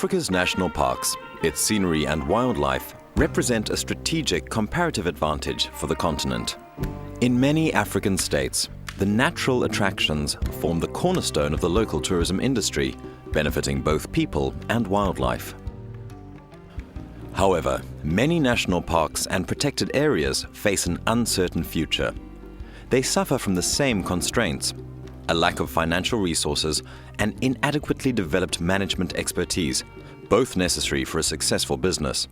Africa's national parks, its scenery and wildlife represent a strategic comparative advantage for the continent. In many African states, the natural attractions form the cornerstone of the local tourism industry, benefiting both people and wildlife. However, many national parks and protected areas face an uncertain future. They suffer from the same constraints: a lack of financial resources and inadequately developed management expertise, both necessary for a successful business.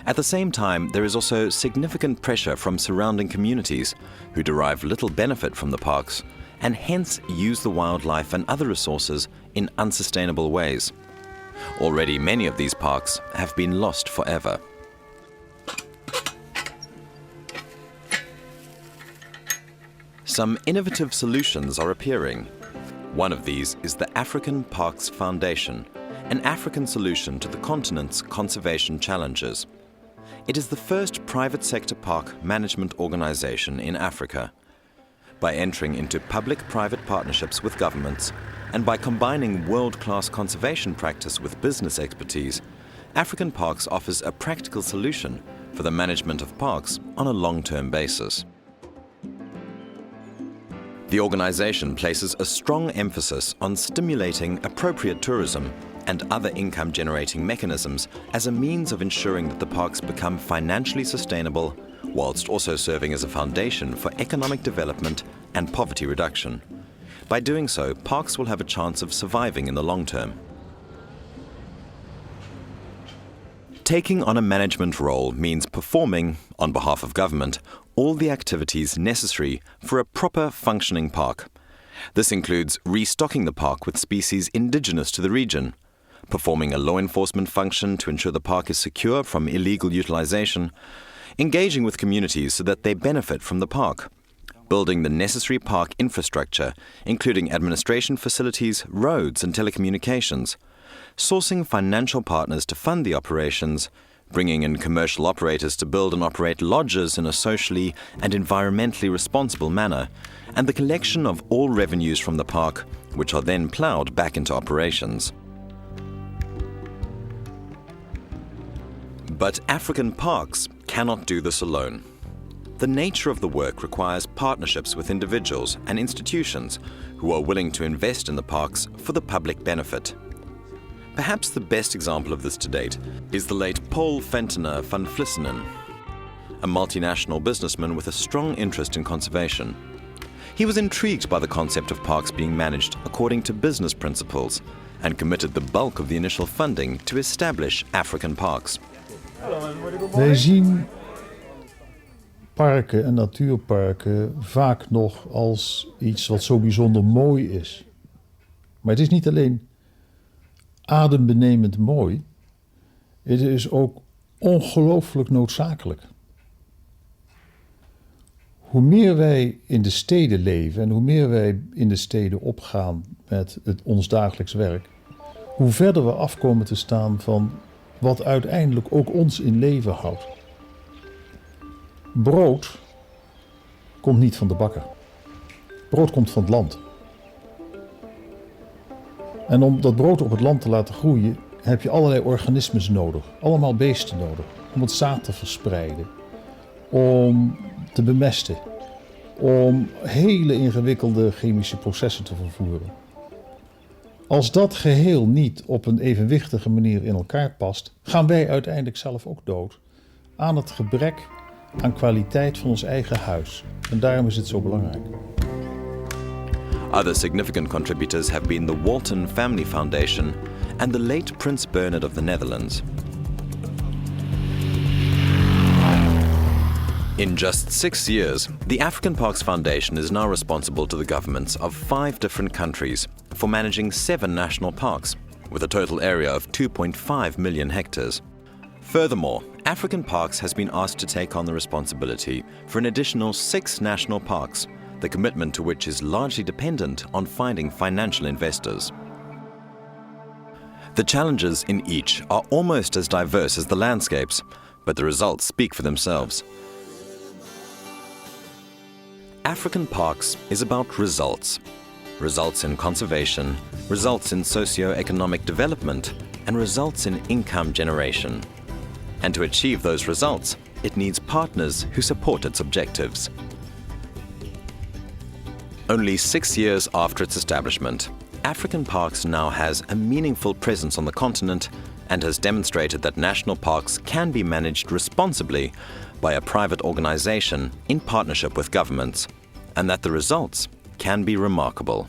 At the same time, there is also significant pressure from surrounding communities who derive little benefit from the parks and hence use the wildlife and other resources in unsustainable ways. Already many of these parks have been lost forever. Some innovative solutions are appearing. One of these is the African Parks Foundation, an African solution to the continent's conservation challenges. It is the first private sector park management organization in Africa. By entering into public-private partnerships with governments and by combining world-class conservation practice with business expertise, African Parks offers a practical solution for the management of parks on a long-term basis. The organization places a strong emphasis on stimulating appropriate tourism and other income-generating mechanisms as a means of ensuring that the parks become financially sustainable, whilst also serving as a foundation for economic development and poverty reduction. By doing so, parks will have a chance of surviving in the long term. Taking on a management role means performing, on behalf of government, all the activities necessary for a proper functioning park. This includes restocking the park with species indigenous to the region, performing a law enforcement function to ensure the park is secure from illegal utilization, engaging with communities so that they benefit from the park, building the necessary park infrastructure, including administration facilities, roads and telecommunications, sourcing financial partners to fund the operations, bringing in commercial operators to build and operate lodges in a socially and environmentally responsible manner, and the collection of all revenues from the park, which are then ploughed back into operations. But African parks cannot do this alone. The nature of the work requires partnerships with individuals and institutions who are willing to invest in the parks for the public benefit. Perhaps the best example of this to date is the late Paul Ventnor van Vlissingen, a multinational businessman with a strong interest in conservation. He was intrigued by the concept of parks being managed according to business principles and committed the bulk of the initial funding to establish African parks. Wij zien parken en natuurparken vaak nog als iets wat zo bijzonder mooi is. Maar het is niet alleen adembenemend mooi, het is ook ongelooflijk noodzakelijk. Hoe meer wij in de steden leven en hoe meer wij in de steden opgaan met ons dagelijks werk, hoe verder we afkomen te staan van wat uiteindelijk ook ons in leven houdt. Brood komt niet van de bakker. Brood komt van het land. En om dat brood op het land te laten groeien, heb je allerlei organismes nodig. Allemaal beesten nodig. Om het zaad te verspreiden. Om te bemesten. Om hele ingewikkelde chemische processen te vervoeren. Als dat geheel niet op een evenwichtige manier in elkaar past, gaan wij uiteindelijk zelf ook dood aan het gebrek aan kwaliteit van ons eigen huis. En daarom is het zo belangrijk. Other significant contributors have been the Walton Family Foundation and the late Prince Bernhard of the Netherlands. In just 6 years, the African Parks Foundation is now responsible to the governments of 5 different countries for managing 7 national parks, with a total area of 2.5 million hectares. Furthermore, African Parks has been asked to take on the responsibility for an additional 6 national parks, the commitment to which is largely dependent on finding financial investors. The challenges in each are almost as diverse as the landscapes, but the results speak for themselves. African Parks is about results. Results in conservation, results in socio-economic development, and results in income generation. And to achieve those results, it needs partners who support its objectives. Only 6 years after its establishment, African Parks now has a meaningful presence on the continent and has demonstrated that national parks can be managed responsibly by a private organization in partnership with governments, and that the results can be remarkable.